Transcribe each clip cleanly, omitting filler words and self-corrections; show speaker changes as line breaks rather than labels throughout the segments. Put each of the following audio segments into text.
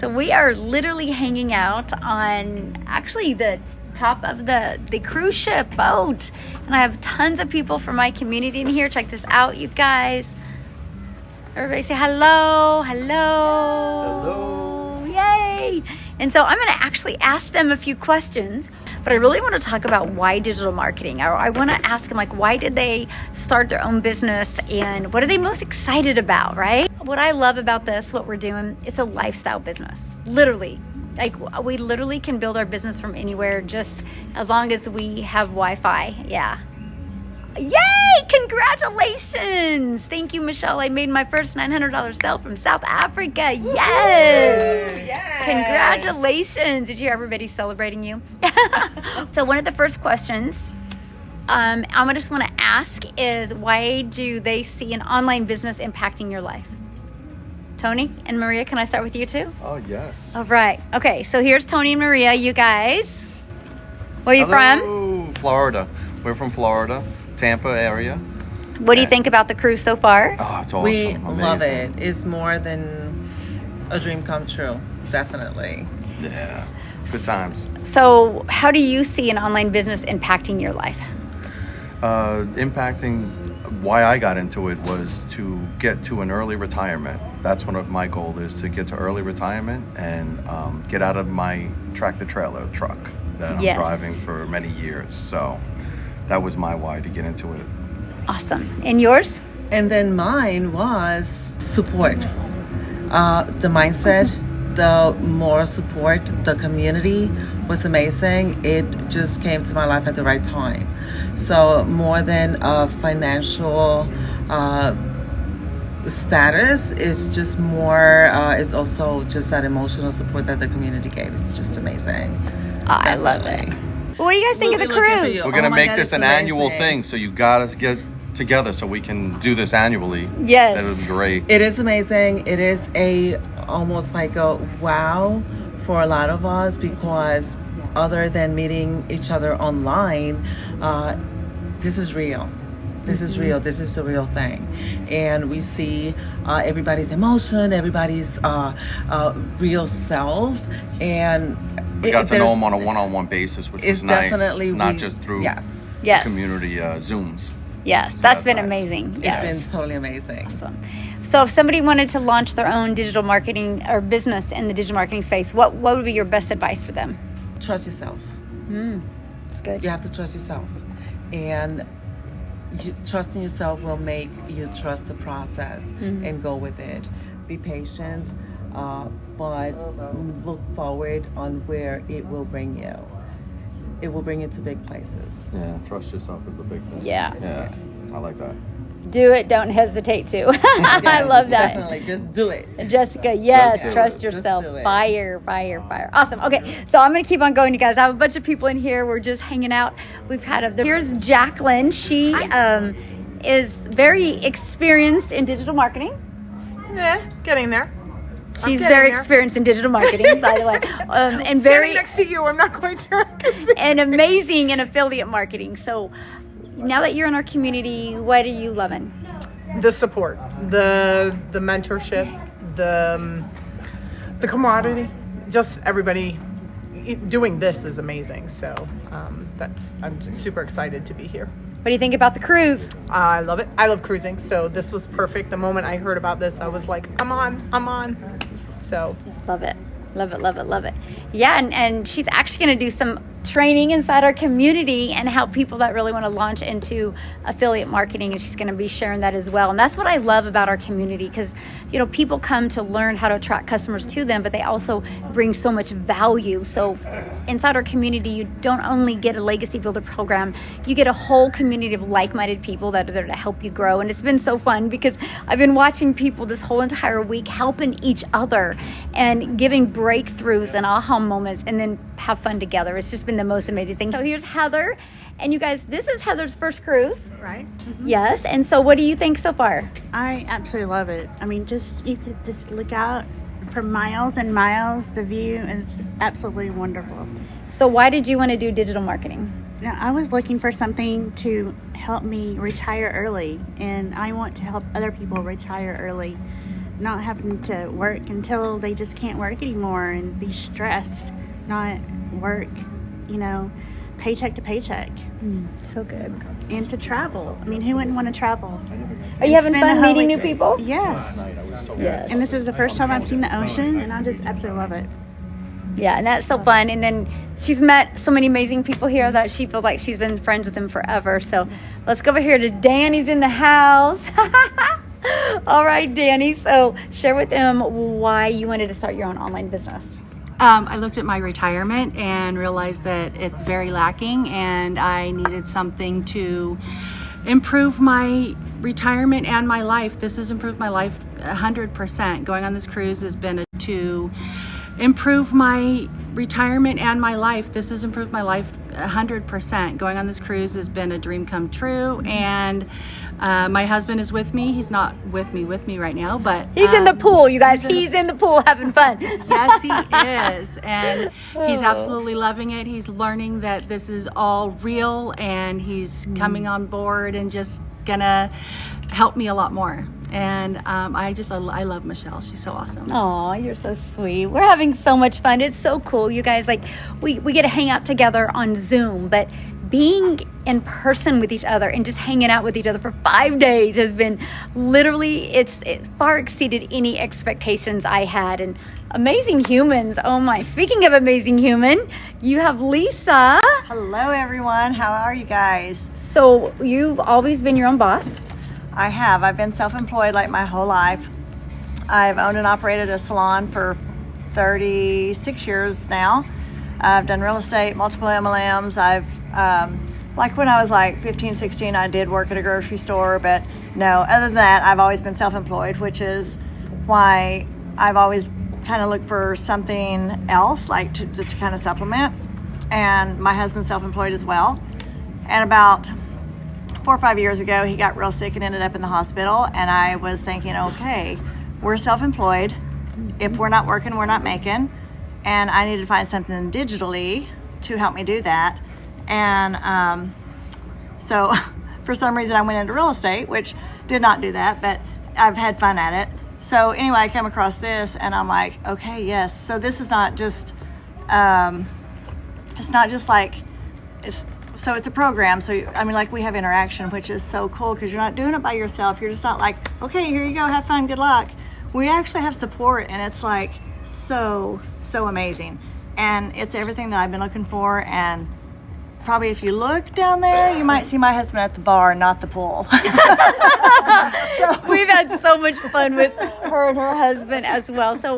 So we are literally hanging out on actually the top of the cruise ship boat, and I have tons of people from my community in here. Check this out, you guys. Everybody say hello. Hello. Yay. And so I'm going to actually ask them a few questions, but I really want to talk about why digital marketing. I want to ask them, like, why did they start their own business and what are they most excited about, right? What I love about this, what we're doing, it's a lifestyle business, literally. Like, we literally can build our business from anywhere, just as long as we have Wi-Fi. Yeah. Yay! Congratulations! Thank you, Michelle. I made my first $900 sale from South Africa. Yes!
Yes!
Congratulations! Did you hear everybody celebrating you? So one of the first questions I just want to ask is, why do they see an online business impacting your life? Tony and Maria, can I start with you too?
Oh, yes.
All right. Okay, so here's Tony and Maria, you guys. Where are you from?
Florida. We're from Florida, Tampa area.
What do you think about the cruise so far?
Oh, it's awesome.
We
Amazing.
love it. It's more than a dream come true, definitely.
Yeah, good times.
So how do you see an online business impacting your life?
Impacting, why I got into it was to get to an early retirement. That's one of my goals, is to get to early retirement and get out of my tractor-trailer truck that I'm driving for many years. So that was my why to get into it.
Awesome. And yours?
And then mine was support. The mindset, the moral support, the community was amazing. It just came to my life at the right time. So more than a financial status, it's just more, it's also just that emotional support that the community gave. It's just amazing.
I love it. What do you guys think of the cruise?
We're going to make this an annual thing, so you got to get together so we can do this annually.
Yes.
That would be great.
It is amazing. It is almost like a wow for a lot of us, because other than meeting each other online, this is real. This is real. This is the real thing. And we see everybody's emotion, everybody's real self, and
we got to know them on a one-on-one basis, which was nice. Not just through community Zooms.
Yes, that's been amazing.
It's
Yes.
been totally amazing.
Awesome. So if somebody wanted to launch their own digital marketing or business in the digital marketing space, what would be your best advice for them?
Trust yourself.
That's good.
You have to trust yourself. And trusting yourself will make you trust the process and go with it. Be patient, but look forward on where it will bring you. It will bring you to big places.
Yeah, trust yourself is the big thing.
Yeah.
Yeah, I like that.
Do it, don't hesitate to. I love that.
Definitely, just do it.
Jessica, yes,
Just do
trust
it.
yourself.
Just do it.
Fire. Awesome. Okay, so I'm going to keep on going, you guys. I have a bunch of people in here. We're just hanging out. We've had here's Jacqueline. She is very experienced in digital marketing.
Yeah, getting there.
She's very experienced in digital marketing, by the way, and very
next to you. I'm not quite sure.
and amazing in affiliate marketing. So now that you're in our community, what are you loving?
The support, the mentorship, the camaraderie, just everybody doing this is amazing. So I'm super excited to be here.
What do you think about the cruise?
I love it. I love cruising. So this was perfect. The moment I heard about this, I was like, I'm on. So
Love it. Yeah, and she's actually going to do some training inside our community and help people that really want to launch into affiliate marketing, and she's going to be sharing that as well. And that's what I love about our community, because people come to learn how to attract customers to them, but they also bring so much value. So inside our community, you don't only get a legacy builder program, you get a whole community of like-minded people that are there to help you grow. And it's been so fun, because I've been watching people this whole entire week helping each other and giving breakthroughs and aha moments, and then have fun together. It's just been the most amazing thing. So here's Heather, and you guys, this is Heather's first cruise,
right?
Yes. And so what do you think so far?
I absolutely love it. I mean, you could just look out for miles and miles. The view is absolutely wonderful.
So why did you want to do digital marketing?
Now, I was looking for something to help me retire early, and I want to help other people retire early not having to work until they just can't work anymore and be stressed, not work, paycheck to paycheck.
So good.
And to travel. I mean, who wouldn't want to travel?
Are you having
Spend a
fun
whole
meeting
week-
new people?
Yes.
Yes.
And this is the first time I've seen the ocean, and I just absolutely love it.
Yeah, and that's so fun. And then she's met so many amazing people here that she feels like she's been friends with them forever. So let's go over here to Danny's in the house. All right, Danny. So share with them why you wanted to start your own online business.
I looked at my retirement and realized that it's very lacking, and I needed something to improve my retirement and my life. This has improved my life 100%. Going on this cruise has been to improve my retirement and my life. This has improved my life 100%. Going on this cruise has been a dream come true, and my husband is with me. He's not with me right now, but
He's in the pool, you guys. He's in the pool having fun.
yes, he is, and he's absolutely loving it. He's learning that this is all real, and he's coming on board and just gonna help me a lot more. And I love Michelle. She's so awesome.
Oh, you're so sweet. We're having so much fun. It's so cool, you guys. Like we get to hang out together on Zoom, but being in person with each other and just hanging out with each other for 5 days has been literally, it far exceeded any expectations I had. And amazing humans. Oh my. Speaking of amazing human, you have Lisa.
Hello everyone, how are you guys?
So you've always been your own boss.
I have. I've been self-employed like my whole life. I've owned and operated a salon for 36 years now. I've done real estate, multiple MLMs. I've, like when I was like 15, 16, I did work at a grocery store, but no, other than that, I've always been self-employed, which is why I've always kind of looked for something else, like just to kind of supplement. And my husband's self-employed as well. And about 4 or 5 years ago, he got real sick and ended up in the hospital. And I was thinking, okay, we're self-employed. If we're not working, we're not making. And I needed to find something digitally to help me do that. And so for some reason, I went into real estate, which did not do that, but I've had fun at it. So anyway, I came across this and I'm like, okay, yes. So this is not just, it's not just like, so it's a program. So, I mean, like we have interaction, which is so cool because you're not doing it by yourself. You're just not like, okay, here you go, have fun, good luck. We actually have support, and it's like so amazing. And it's everything that I've been looking for. And probably if you look down there, you might see my husband at the bar, not the pool.
We've had so much fun with her and her husband as well. So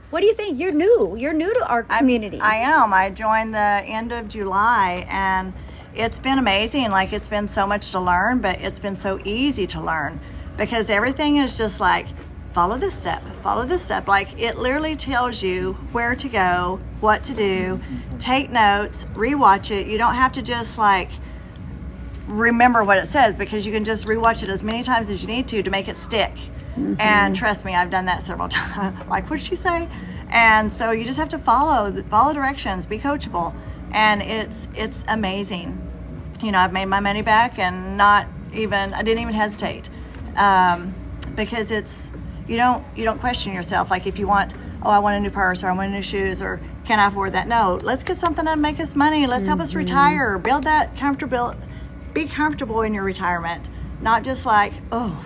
what do you think? You're new to our community.
I am. I joined the end of July, and it's been amazing. Like, it's been so much to learn, but it's been so easy to learn because everything is just like, follow this step, follow this step. Like, it literally tells you where to go, what to do, take notes, rewatch it. You don't have to just like remember what it says, because you can just rewatch it as many times as you need to make it stick. And trust me, I've done that several times. Like, what did she say? And so you just have to follow directions, be coachable. And it's amazing. You know, I've made my money back, and I didn't even hesitate, because you don't question yourself. Like, if you want, oh, I want a new purse, or I want new shoes, or can I afford that? No, let's get something that make us money. Let's help us retire, build that be comfortable in your retirement. Not just like, oh,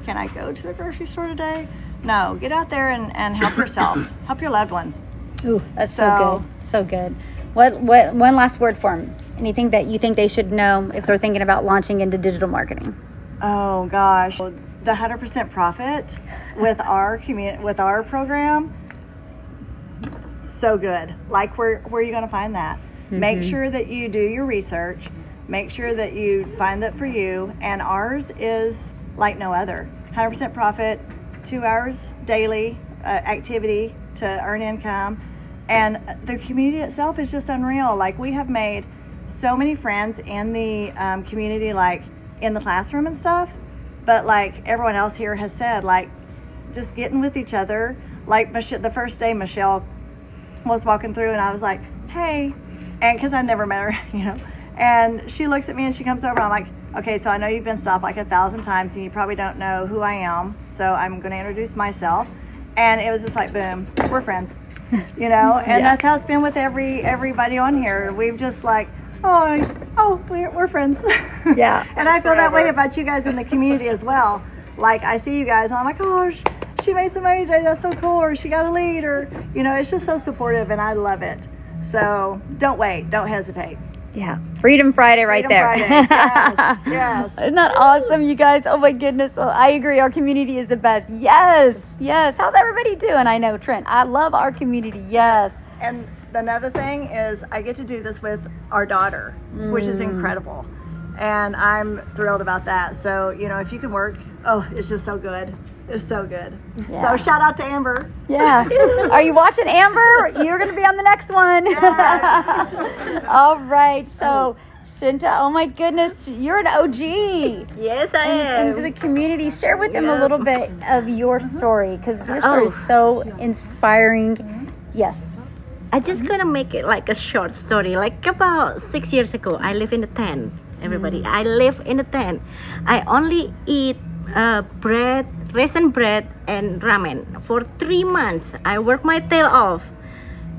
can I go to the grocery store today? No, get out there and help yourself, help your loved ones.
Ooh, that's so good. So good. What one last word for them? Anything that you think they should know if they're thinking about launching into digital marketing?
Oh gosh, the 100% profit with our with our program, so good. Like, where are you going to find that? Make sure that you do your research. Make sure that you find that for you. And ours is like no other. 100% profit, 2 hours daily activity to earn income. And the community itself is just unreal. Like, we have made so many friends in the community, like in the classroom and stuff. But like everyone else here has said, like, just getting with each other. Like, the first day Michelle was walking through, and I was like, hey, and because I never met her, you know. And she looks at me and she comes over, and I'm like, Okay, so I know you've been stopped like 1,000 times and you probably don't know who I am. So I'm going to introduce myself. And it was just like, boom, we're friends, you know? And that's how it's been with everybody on here. We've just like, we're friends.
Yeah.
And I feel that way about you guys in the community as well. Like I see you guys and I'm like, oh, she made some money today. That's so cool. Or she got a lead, or, you know, it's just so supportive and I love it. So don't wait. Don't hesitate.
Yeah, Freedom Friday right
Freedom
there.
Friday. Yes, yes.
Isn't that awesome, you guys? Oh my goodness. Oh, I agree. Our community is the best. Yes, yes. How's everybody doing? I know, Trent. I love our community. Yes.
And another thing is I get to do this with our daughter, which is incredible. And I'm thrilled about that. So, you know, if you can work, it's just so good. It's so good.
Yeah.
So shout out to Amber.
Yeah. Are you watching, Amber? You're going to be on the next one.
Yes.
All right. So, Shinta, oh my goodness, you're an OG.
Yes, I am.
And for the community, share with them a little bit of your story, because your story is so inspiring. Yes.
I just gonna make it like a short story. Like about 6 years ago, I live in a tent. Everybody, I live in a tent. I only eat bread, raisin bread, and ramen for 3 months. I work my tail off.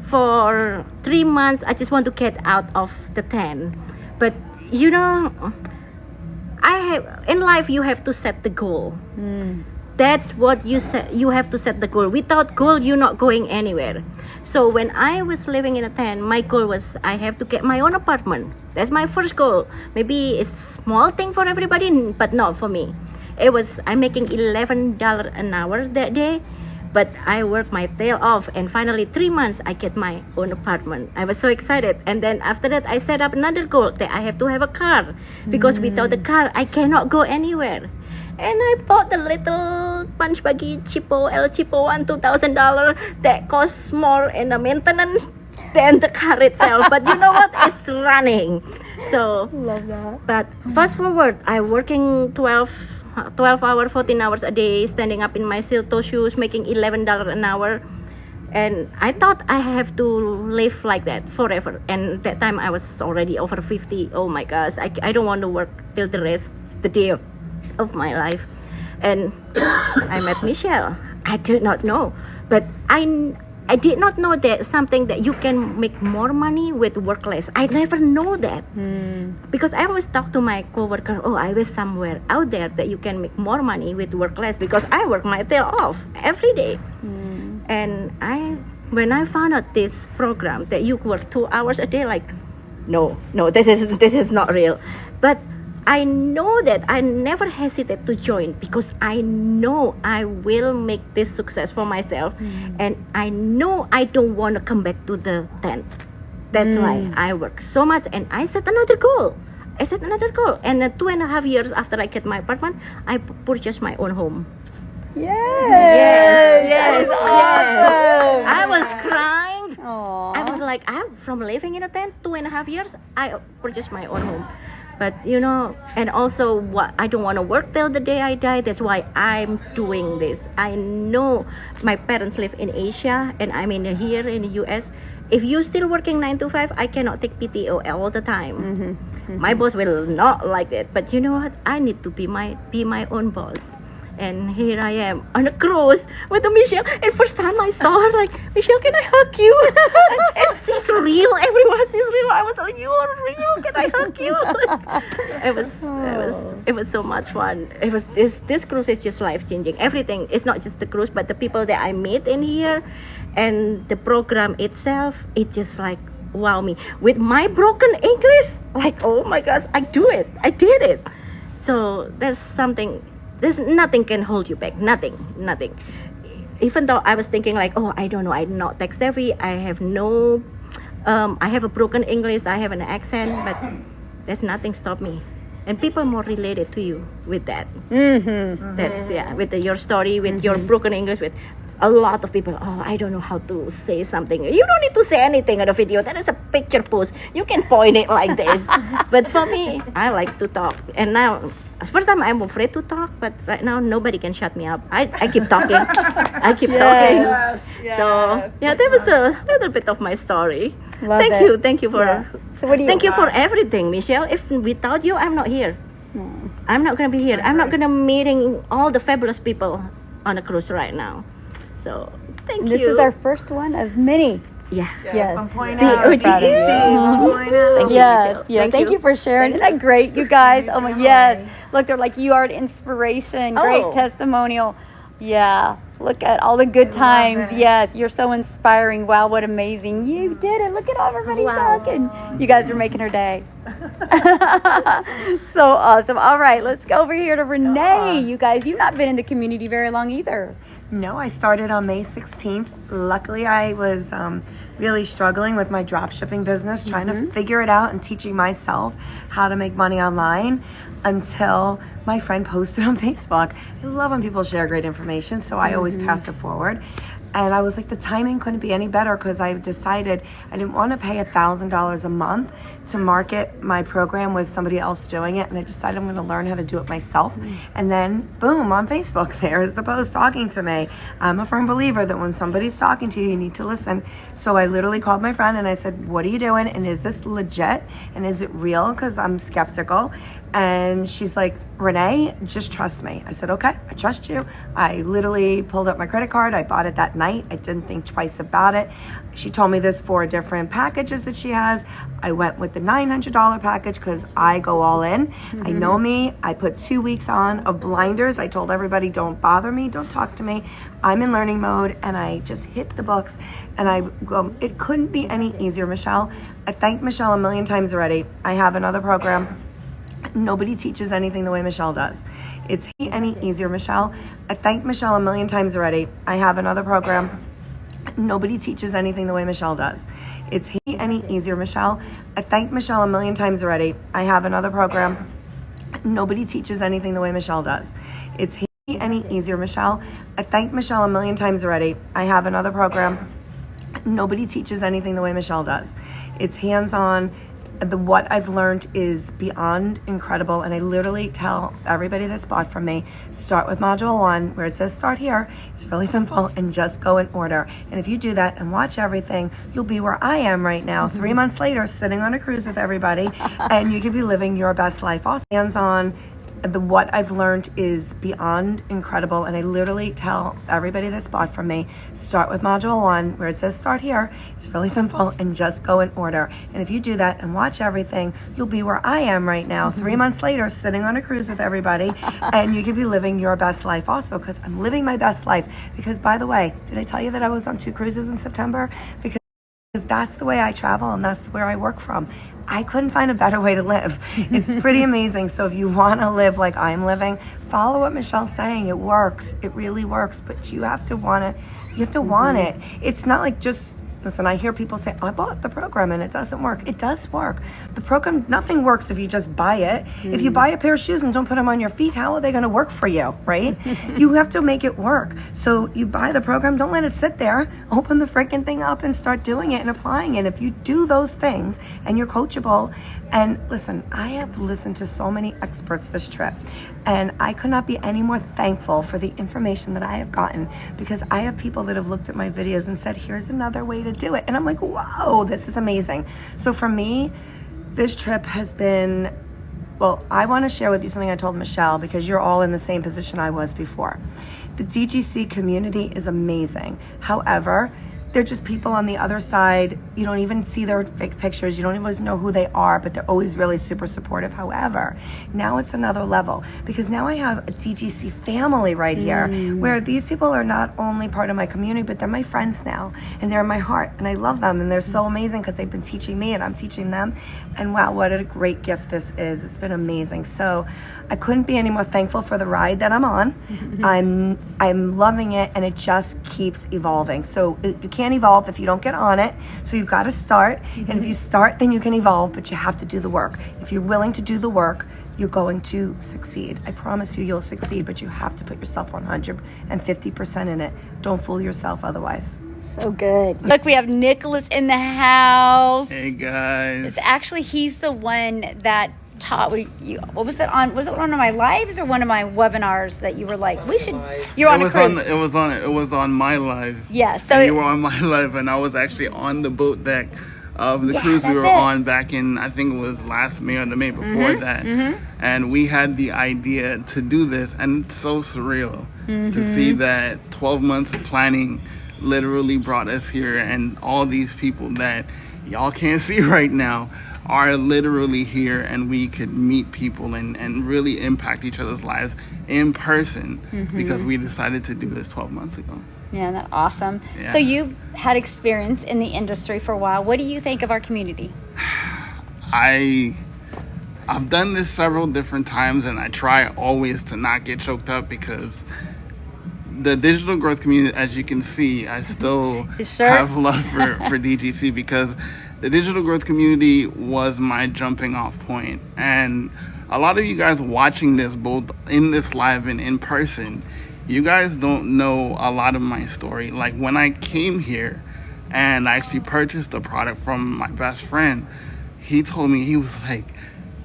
For 3 months, I just want to get out of the tent. But you know, in life you have to set the goal. That's what you set. You have to set the goal. Without goal, you're not going anywhere. So when I was living in a tent, my goal was I have to get my own apartment. That's my first goal. Maybe it's a small thing for everybody, but not for me. It was I'm making $11 an hour that day, but I worked my tail off, and finally 3 months I get my own apartment. I was so excited, and then after that I set up another goal that I have to have a car, because without the car I cannot go anywhere. And I bought the little punch buggy cheapo El Cheapo one $2,000 that costs more in the maintenance than the car itself. But you know what? It's running. So
Love that.
but fast forward, I working 12 hours, 14 hours a day, standing up in my steel toe shoes, making $11 an hour. And I thought I have to live like that forever. And that time I was already over 50. Oh my gosh, I don't want to work till the day of my life. And I met Michelle. I did not know, but I did not know that something that you can make more money with work less. I never know that, because I always talk to my coworker, I was somewhere out there that you can make more money with work less, because I work my tail off every day. And when I found out this program that you work 2 hours a day, like, no, this is not real. But I know that I never hesitate to join, because I know I will make this success for myself, and I know I don't want to come back to the tent. That's why I work so much, and I set another goal. And 2.5 years after I get my apartment, I purchased my own home.
Yes. That is awesome.
I was crying.
Aww.
I was like, I'm from living in a tent 2.5 years, I purchased my own home. But you know, and also I don't want to work till the day I die. That's why I'm doing this. I know my parents live in Asia, and I'm here in the US. If you're still working 9 to 5, I cannot take PTO all the time. My boss will not like it. But you know what? I need to be my own boss. And here I am on a cruise with Michelle. And first time I saw her, like, Michelle, can I hug you? She's real. Everyone, she's real. I was like, you are real. Can I hug you? It was so much fun. It was this cruise is just life changing. Everything. It's not just the cruise, but the people that I meet in here, and the program itself. It just like wow me with my broken English. Like, oh my gosh, I did it. So there's something. There's nothing can hold you back. Nothing. Even though I was thinking like, I don't know, I'm not tech savvy. I have a broken English. I have an accent, but there's nothing stop me. And people more related to you with that. That's with your story, with your broken English, with a lot of people. I don't know how to say something. You don't need to say anything in the video. That is a picture post. You can point it like this. But for me, I like to talk. And now, first time I'm afraid to talk, but right now nobody can shut me up. I keep talking. Talking.
Yes.
So that was a little bit of my story.
Love it.
Thank you for
So what do you?
thank you for everything, Michelle. If without you, I'm not here. I'm not gonna be here. I'm not gonna meeting all the fabulous people on a cruise right now. So thank you.
This is our first one of many.
Yeah.
Yes.
1.0.
So proud of you.
Thank you,
Yes,
Michelle.
yes. Thank you for sharing. Isn't that great, you guys? Oh my, yes. Look, they're like, you are an inspiration. Great
Oh.
testimonial. Yeah. Look at all the good times. Yes, you're so inspiring. Wow, what amazing. You did it. Look at everybody talking. You guys are making her day. So awesome. All right, let's go over here to Renee. You guys, you've not been in the community very long either.
No, I started on May 16th. Luckily, I was really struggling with my drop shipping business, trying to figure it out and teaching myself how to make money online until my friend posted on Facebook. I love when people share great information, so I always pass it forward. And I was like, the timing couldn't be any better because I decided I didn't want to pay $1,000 a month to market my program with somebody else doing it. And I decided I'm going to learn how to do it myself. And then, boom, on Facebook, there's the post talking to me. I'm a firm believer that when somebody's talking to you, you need to listen. So I literally called my friend and I said, what are you doing? And is this legit? And is it real? Because I'm skeptical. And she's like, Renee, just trust me. I said, okay, I trust you. I literally pulled up my credit card. I bought it that night. I didn't think twice about it. She told me there's 4 different packages that she has. I went with the $900 package because I go all in. I know me. I put 2 weeks on of blinders. I told everybody, don't bother me. Don't talk to me. I'm in learning mode. And I just hit the books. And I go, it couldn't be any easier, Michelle. I thanked Michelle a million times already. I have another program. Nobody teaches anything the way Michelle does. It's any easier, Michelle. I thanked Michelle a million times already. I have another program. Nobody teaches anything the way Michelle does. It's any easier, Michelle. I thanked Michelle a million times already. I have another program. Nobody teaches anything the way Michelle does. It's any easier, Michelle. I thanked Michelle a million times already. I have another program. Nobody teaches anything the way Michelle does. It's hands-on. What I've learned is beyond incredible, and I literally tell everybody that's bought from me, start with module 1 where it says start here. It's really simple, and just go in order. And if you do that and watch everything, you'll be where I am right now, 3 months later, sitting on a cruise with everybody, and you could be living your best life. Also, hands-on. What I've learned is beyond incredible, and I literally tell everybody that's bought from me, start with module 1 where it says start here. It's really simple, and just go in order. And if you do that and watch everything, you'll be where I am right now, 3 months later, sitting on a cruise with everybody, and you could be living your best life also, because I'm living my best life. Because, by the way, did I tell you that I was on 2 cruises in September? Because that's the way I travel, and that's where I work from. I couldn't find a better way to live. It's pretty amazing. So if you want to live like I'm living, follow what Michelle's saying. It works. It really works. But you have to want it. You have to want it. It's not like just, listen, I hear people say, I bought the program and it doesn't work. It does work. The program, nothing works if you just buy it. If you buy a pair of shoes and don't put them on your feet, how are they going to work for you, right? You have to make it work. So you buy the program, don't let it sit there. Open the freaking thing up and start doing it and applying it. If you do those things and you're coachable, and listen, I have listened to so many experts this trip, and I could not be any more thankful for the information that I have gotten, because I have people that have looked at my videos and said, here's another way to do it. And I'm like, whoa, this is amazing. So for me, this trip has been, well, I want to share with you something I told Michelle, because you're all in the same position I was before. The DGC community is amazing. However, they're just people on the other side. You don't even see their fake pictures. You don't even know who they are, but they're always really super supportive. However, now it's another level, because now I have a DGC family right here, where these people are not only part of my community, but they're my friends now, and they're in my heart, and I love them, and they're so amazing because they've been teaching me and I'm teaching them. And wow, what a great gift this is. It's been amazing. So I couldn't be any more thankful for the ride that I'm on. I'm loving it, and it just keeps evolving. So you can't evolve if you don't get on it. So you've got to start, and if you start, then you can evolve, but you have to do the work. If you're willing to do the work, you're going to succeed. I promise you, you'll succeed, but you have to put yourself 150% in it. Don't fool yourself otherwise.
So good. Look, we have Nicholas in the house.
Hey guys.
It's actually, he's the one that taught you. What was that on? Was it one of my lives or one of my webinars that you were like, we should? You're on a cruise.
It was on my live.
Yeah. So
and you were on my live, and I was actually on the boat deck of the cruise we were on back in, I think it was last May or the May before that. And we had the idea to do this, and it's so surreal to see that 12 months of planning literally brought us here, and all these people that y'all can't see right now are literally here, and we could meet people and really impact each other's lives in person because we decided to do this 12 months ago.
Yeah, that's awesome.
Yeah.
So you've had experience in the industry for a while. What do you think of our community?
I've done this several different times, and I try always to not get choked up because the digital growth community, as you can see, I still have love for DGC because the digital growth community was my jumping off point. And a lot of you guys watching this, both in this live and in person, you guys don't know a lot of my story. Like when I came here and I actually purchased a product from my best friend, he told me, he was like,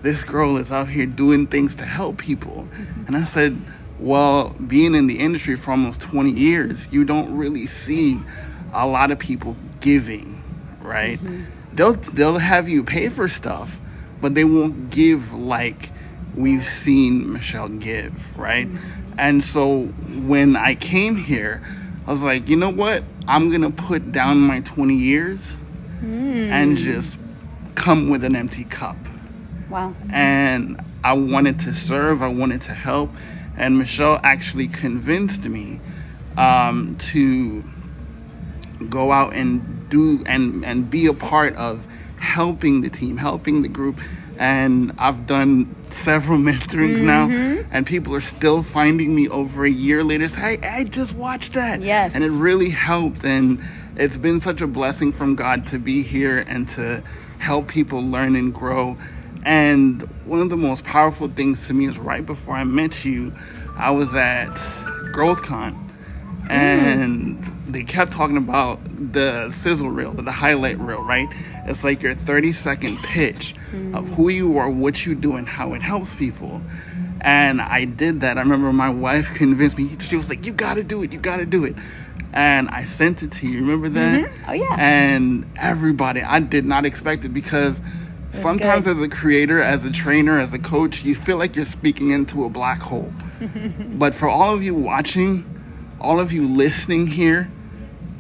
this girl is out here doing things to help people. And I said, well, being in the industry for almost 20 years, you don't really see a lot of people giving, right? They'll have you pay for stuff, but they won't give like we've seen Michelle give, right? And so when I came here, I was like, you know what? I'm gonna put down my 20 years and just come with an empty cup.
Wow.
And I wanted to serve, I wanted to help, and Michelle actually convinced me to go out and do and be a part of helping the team, helping the group. And I've done several mentorings now, and people are still finding me over a year later. Say, hey, I just watched that.
Yes.
And it really helped. And it's been such a blessing from God to be here and to help people learn and grow. And one of the most powerful things to me is right before I met you, I was at GrowthCon. And they kept talking about the sizzle reel, the highlight reel, right? It's like your 30-second pitch of who you are, what you do, and how it helps people. And I did that. I remember my wife convinced me. She was like, you got to do it. You got to do it. And I sent it to you. Remember that?
Oh, yeah.
And everybody, I did not expect it because sometimes as a creator, as a trainer, as a coach, you feel like you're speaking into a black hole. But for all of you watching, all of you listening here,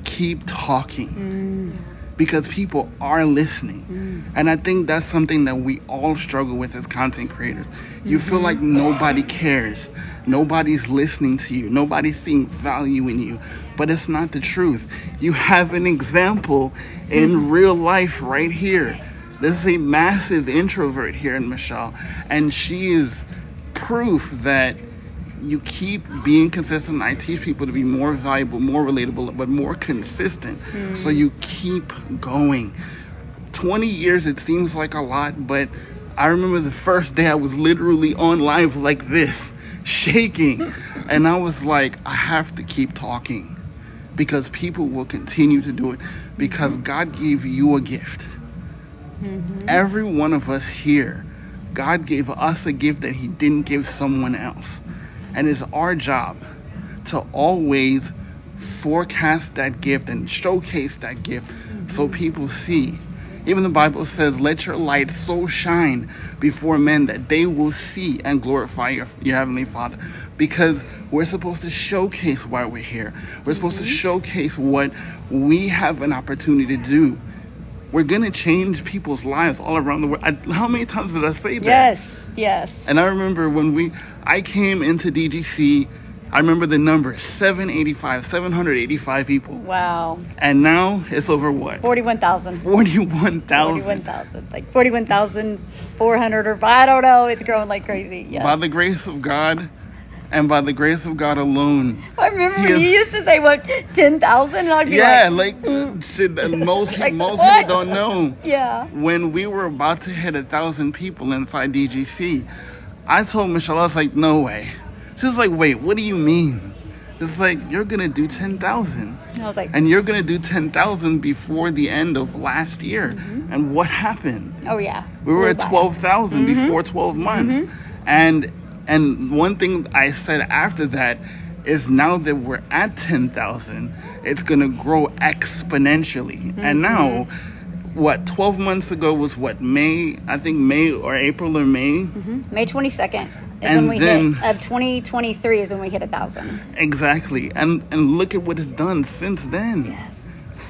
keep talking because people are listening. And I think that's something that we all struggle with as content creators. You feel like nobody cares. Nobody's listening to you. Nobody's seeing value in you. But it's not the truth. You have an example in real life right here. This is a massive introvert here in Michelle. And she is proof that you keep being consistent. I teach people to be more valuable, more relatable, but more consistent. So you keep going. 20 years, it seems like a lot, but I remember the first day I was literally on live like this, shaking. And I was like, I have to keep talking because people will continue to do it because God gave you a gift. Every one of us here, God gave us a gift that he didn't give someone else. And it's our job to always forecast that gift and showcase that gift so people see. Even the Bible says, let your light so shine before men that they will see and glorify your Heavenly Father. Because we're supposed to showcase why we're here. We're supposed to showcase what we have an opportunity to do. We're going to change people's lives all around the world. How many times did I say that?
Yes.
And I remember when I came into DGC, I remember the number 785 people.
Wow.
And now it's over what?
41,000.
41,000.
Like 41,400 or I don't know. It's growing like crazy. Yes.
By the grace of God and by the grace of God alone.
I remember when you used to say, what, 10,000? And I'd be
shit, most
like,
people don't know.
Yeah.
When we were about to hit 1,000 people inside DGC, I told Michelle, I was like, no way. She's like, wait, what do you mean? It's like, you're going to do 10,000.
I was like,
and you're going to do 10,000 before the end of last year. And what happened?
Oh, yeah.
We were at 12,000 before 12 months. And one thing I said after that is now that we're at 10,000, it's going to grow exponentially. And now what, 12 months ago was what, May? I think May or April or May.
May 22nd is
And
when we
then-
hit, of 2023 is when we hit 1,000.
Exactly. And look at what it's done since then.
Yes.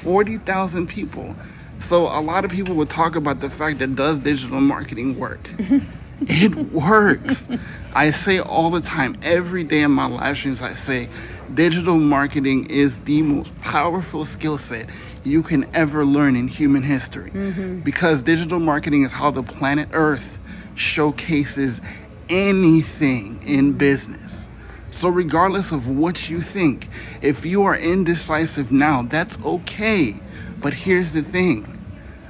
40,000 people. So a lot of people would talk about the fact that does digital marketing work? It works. I say all the time, every day in my live streams, I say digital marketing is the most powerful skill set you can ever learn in human history. Because digital marketing is how the planet Earth showcases anything in business. So regardless of what you think, if you are indecisive now, that's okay. But here's the thing.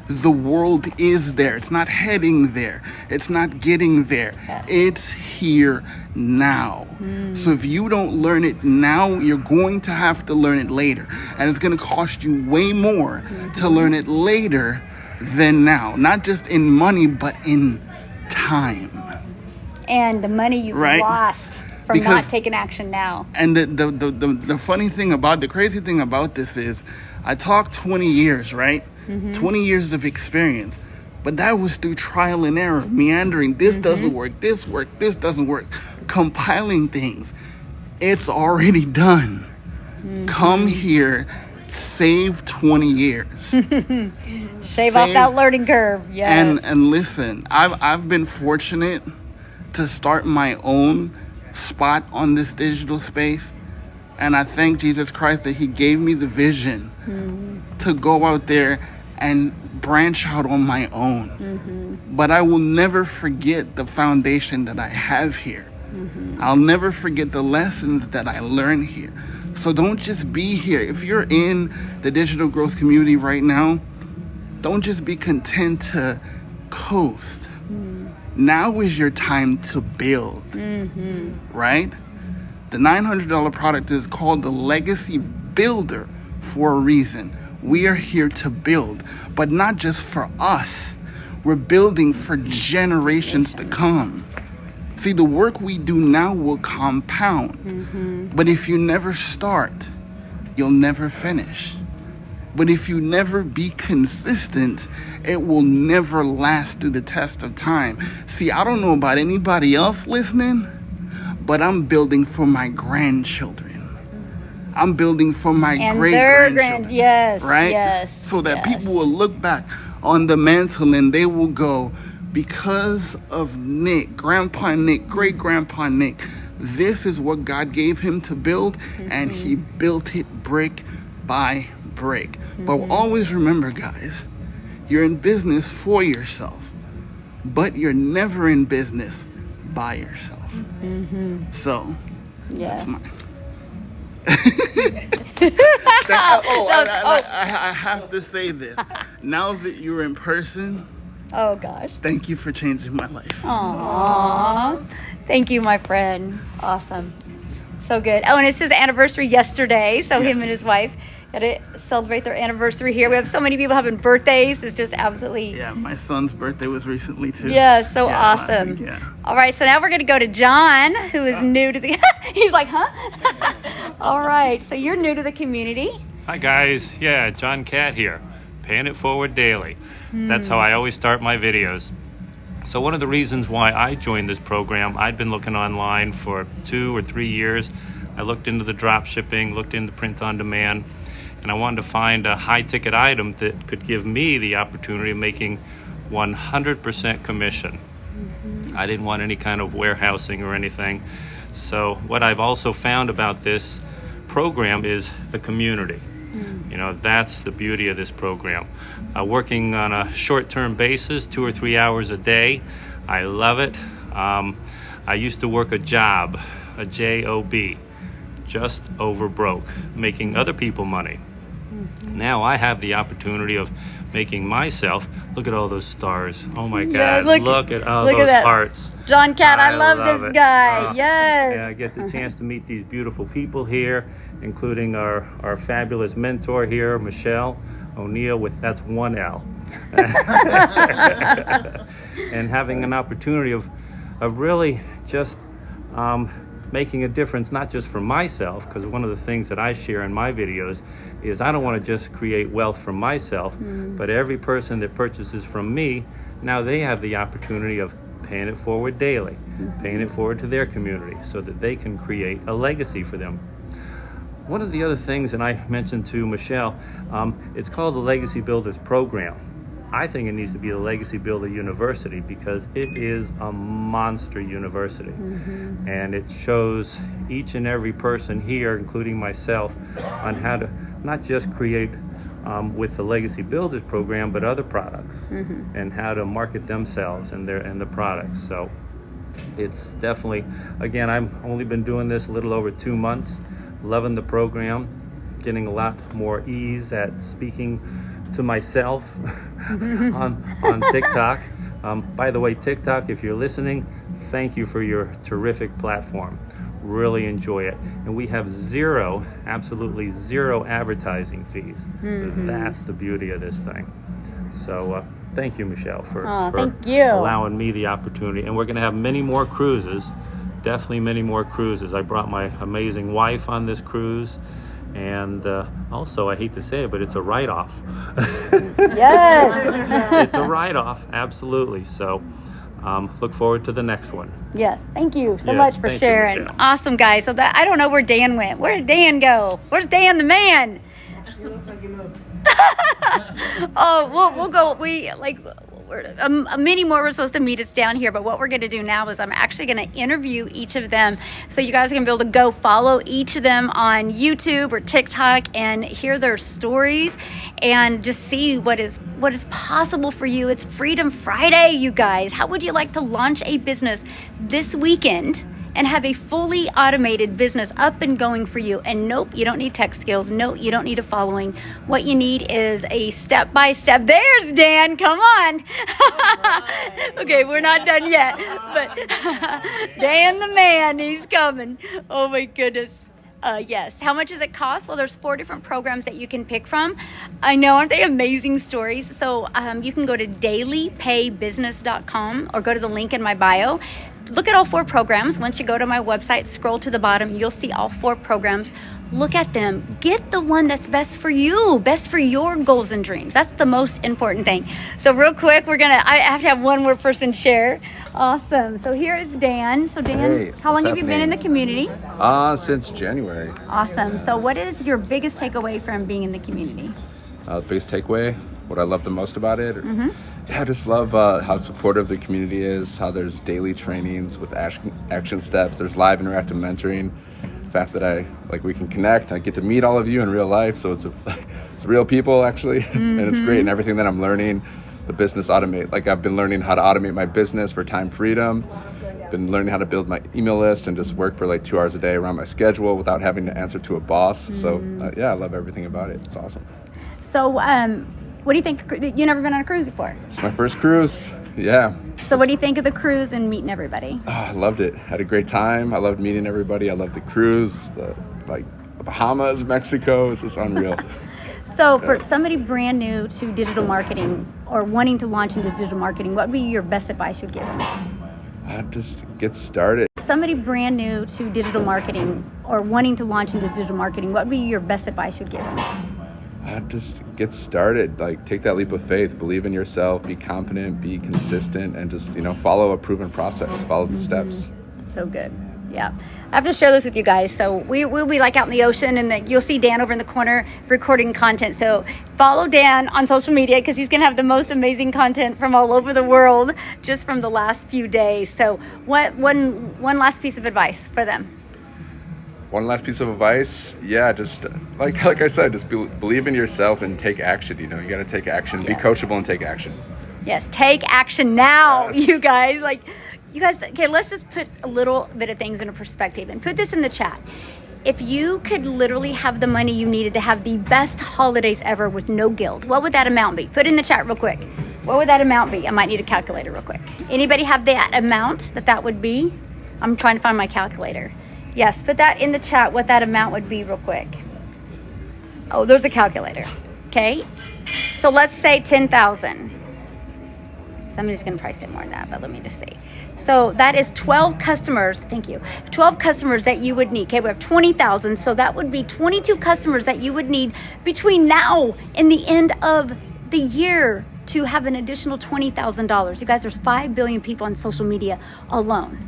The world is there. It's not heading there. It's not getting there. It's here now. So if you don't learn it now, you're going to have to learn it later. And it's going to cost you way more to learn it later than now. Not just in money, but in time.
And the money you've
Right.
lost from
Because-
not taking action now.
And the funny thing about, the crazy thing about this is, I talked 20 years, right? 20 years of experience. But that was through trial and error, meandering. This doesn't work, this works, this doesn't work. Compiling things. It's already done. Come here, save 20 years.
Shave off that learning curve. Yes.
And listen, I've been fortunate to start my own spot on this digital space. And I thank Jesus Christ that he gave me the vision to go out there and branch out on my own. But I will never forget the foundation that I have here. I'll never forget the lessons that I learned here. So don't just be here. If you're in the digital growth community right now, don't just be content to coast. Now is your time to build, right? The $900 product is called the Legacy Builder for a reason. We are here to build, but not just for us. We're building for generations to come. See, the work we do now will compound. But if you never start, you'll never finish. But if you never be consistent, it will never last through the test of time. See, I don't know about anybody else listening, but I'm building for my grandchildren. I'm building for my great-grandchildren.
Yes,
right?
yes,
So that
yes.
people will look back on the mantle and they will go, because of Nick, Grandpa Nick, great-grandpa Nick, this is what God gave him to build, and he built it brick by brick. But always remember, guys, you're in business for yourself, but you're never in business by yourself. So, that's mine. I have to say this. Now that you're in person,
Oh gosh.
thank you for changing my life.
Aww. Thank you, my friend. Awesome. So good. Oh, and it's his anniversary yesterday, so him and his wife got to celebrate their anniversary here. We have so many people having birthdays. It's just absolutely...
Yeah, my son's birthday was recently too.
Yeah, so
last
awesome.
week, yeah.
All right, so now we're going to go to John, who is new to the... He's like, huh? All right, so you're new to the community.
Hi guys, yeah, John Cat here, paying it forward daily. That's how I always start my videos. So one of the reasons why I joined this program, I'd been looking online for 2 or 3 years. I looked into the drop shipping, looked into print on demand, and I wanted to find a high ticket item that could give me the opportunity of making 100% commission. I didn't want any kind of warehousing or anything. So what I've also found about this program is the community. You know, that's the beauty of this program. Working on a short-term basis, 2 or 3 hours a day. I love it. I used to work a job, a J-O-B, just over broke, making other people money. Now I have the opportunity of making myself, look at all those stars. Oh my God, look at all those hearts.
John Cat, I love this
it.
guy. Yes.
Yeah, I get the chance to meet these beautiful people here, including our fabulous mentor here, Michelle O'Neill, that's one L. And having an opportunity of really just making a difference, not just for myself, because one of the things that I share in my videos is I don't want to just create wealth for myself, but every person that purchases from me, now they have the opportunity of paying it forward daily, paying it forward to their community so that they can create a legacy for them. One of the other things, and I mentioned to Michelle, it's called the Legacy Builders Program. I think it needs to be the Legacy Builder University because it is a monster university. And it shows each and every person here, including myself, on how to not just create with the Legacy Builders Program, but other products and how to market themselves and the products. So it's definitely, again, I've only been doing this a little over 2 months, loving the program, getting a lot more ease at speaking to myself on TikTok. By the way, TikTok, if you're listening, thank you for your terrific platform. Really enjoy it. And we have zero, absolutely zero advertising fees. That's the beauty of this thing. So thank you, Michelle, for allowing me the opportunity. And we're going to have many more cruises, definitely many more cruises. I brought my amazing wife on this cruise. And also, I hate to say it, but it's a write-off.
Yes.
It's a write-off, absolutely. So look forward to the next one.
Yes, thank you so much for sharing.
You,
awesome, guys. So that I don't know where Dan went. Where did Dan go? Where's Dan the man? Oh, we'll go. Many more were supposed to meet us down here, but what we're going to do now is I'm actually going to interview each of them, so you guys are going to be able to go follow each of them on YouTube or TikTok and hear their stories and just see what is possible for you. It's Freedom Friday, you guys. How would you like to launch a business this weekend and have a fully automated business up and going for you? And nope, you don't need tech skills. No, you don't need a following. What you need is a step-by-step. There's Dan, come on. Okay, we're not done yet, but Dan the man, he's coming. Oh my goodness. Yes. How much does it cost? Well, there's 4 different programs that you can pick from. I know, aren't they amazing stories? So you can go to dailypaybusiness.com or go to the link in my bio. Look at all 4 programs. Once you go to my website, scroll to the bottom, you'll see all 4 programs. Look at them. Get the one that's best for you, best for your goals and dreams. That's the most important thing. So real quick, I have to have one more person share. Awesome. So here is Dan. So Dan,
hey,
how long have you been in the community?
Since January.
Awesome. So what is your biggest takeaway from being in the community?
The biggest takeaway, what I love the most about it? Yeah, I just love how supportive the community is, how there's daily trainings with action steps, there's live interactive mentoring, the fact that we can connect, I get to meet all of you in real life, so it's real people actually, and it's great, and everything that I'm learning, the business automate, I've been learning how to automate my business for time freedom, been learning how to build my email list and just work for 2 hours a day around my schedule without having to answer to a boss, so yeah, I love everything about it, it's awesome.
So what do you think? You've never been on a cruise before?
It's my first cruise, yeah.
So what do you think of the cruise and meeting everybody?
Oh, I loved it. Had a great time. I loved meeting everybody. I loved the cruise, the Bahamas, Mexico. It's just unreal.
So for somebody brand new to digital marketing or wanting to launch into digital marketing, what would be your best advice you'd give them?
Just get started.
Somebody brand new to digital marketing or wanting to launch into digital marketing, what would be your best advice you'd give them?
Just get started. Take that leap of faith. Believe in yourself. Be confident. Be consistent, and just follow a proven process. Follow the steps.
So good. Yeah, I have to share this with you guys. So we'll be out in the ocean, and you'll see Dan over in the corner recording content. So follow Dan on social media because he's gonna have the most amazing content from all over the world just from the last few days. So one last piece of advice for them.
One last piece of advice, yeah, just like I said, just believe in yourself and take action. You got to take action. Be coachable and take action.
Yes, take action now, you guys. Okay, let's just put a little bit of things into perspective and put this in the chat. If you could literally have the money you needed to have the best holidays ever with no guilt, what would that amount be? Put it in the chat real quick. What would that amount be? I might need a calculator real quick. Anybody have that amount that would be? I'm trying to find my calculator. Yes, put that in the chat what that amount would be real quick. Oh, there's a calculator. Okay. So let's say 10,000. Somebody's going to price it more than that, but let me just see. So that is 12 customers. Thank you. 12 customers that you would need. Okay, we have 20,000. So that would be 22 customers that you would need between now and the end of the year to have an additional $20,000. You guys, there's 5 billion people on social media alone.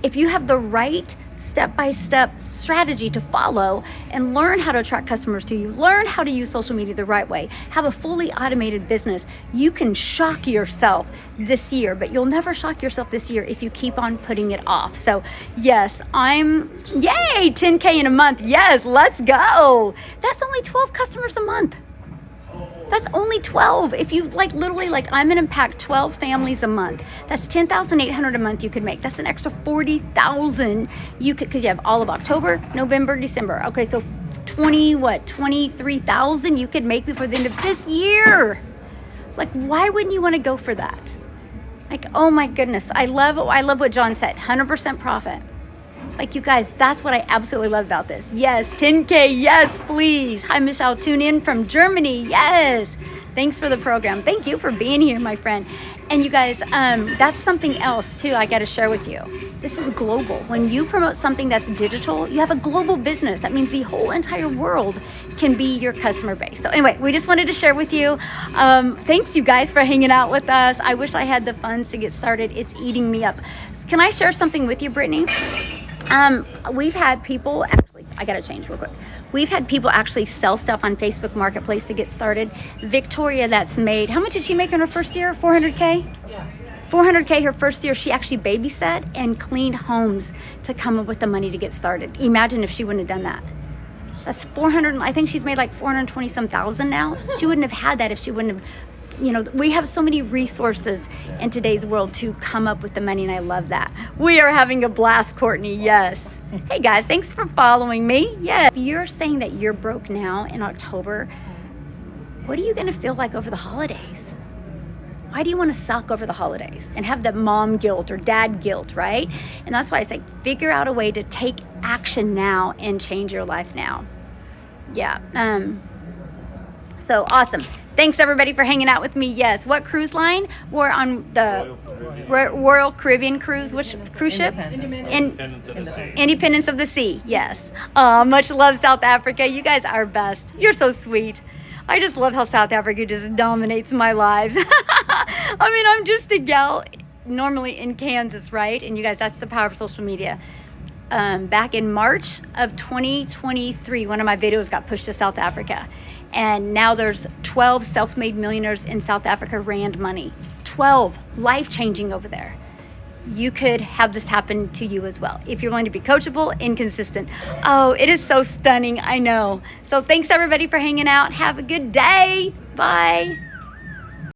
If you have the right step-by-step strategy to follow and learn how to attract customers to you, learn how to use social media the right way, have a fully automated business, you can shock yourself this year, but you'll never shock yourself this year if you keep on putting it off. So yes, yay, 10K in a month. Yes, let's go. That's only 12 customers a month. That's only 12. If you literally, I'm gonna impact 12 families a month. That's 10,800 a month you could make. That's an extra 40,000 you could, because you have all of October, November, December. Okay, so 23,000 you could make before the end of this year. Why wouldn't you want to go for that? Oh my goodness, I love what John said. 100% profit. You guys, that's what I absolutely love about this. Yes, 10K, yes, please. Hi, Michelle, tune in from Germany. Yes, thanks for the program. Thank you for being here, my friend. And you guys, that's something else too I got to share with you. This is global. When you promote something that's digital, you have a global business. That means the whole entire world can be your customer base. So anyway, we just wanted to share with you. Thanks you guys for hanging out with us. I wish I had the funds to get started. It's eating me up. Can I share something with you, Brittany? We've had people I gotta change real quick. We've had people actually sell stuff on Facebook Marketplace to get started. Victoria, that's made, how much did she make in her first year? 400K? Yeah. 400K her first year. She actually babysat and cleaned homes to come up with the money to get started. Imagine if she wouldn't have done that. That's 400, I think she's made 420 some thousand now. She wouldn't have had that if she wouldn't have, we have so many resources in today's world to come up with the money, and I love that. We are having a blast, Courtney, yes. Hey guys, thanks for following me. Yeah, if you're saying that you're broke now in October, what are you gonna feel like over the holidays? Why do you want to suck over the holidays and have that mom guilt or dad guilt, right? And that's why it's figure out a way to take action now and change your life now. Yeah, so awesome. Thanks everybody for hanging out with me. Yes, what cruise line? We're on the Royal Caribbean cruise. Which cruise ship? Independence of the Sea. Yes. Much love, South Africa. You guys are best. You're so sweet. I just love how South Africa just dominates my lives. I mean, I'm just a gal normally in Kansas, right? And you guys, that's the power of social media. Back in March of 2023, one of my videos got pushed to South Africa. And now there's 12 self-made millionaires in South Africa, Rand money. 12, life-changing over there. You could have this happen to you as well if you're going to be coachable and consistent. Oh, it is so stunning, I know. So thanks everybody for hanging out. Have a good day. Bye.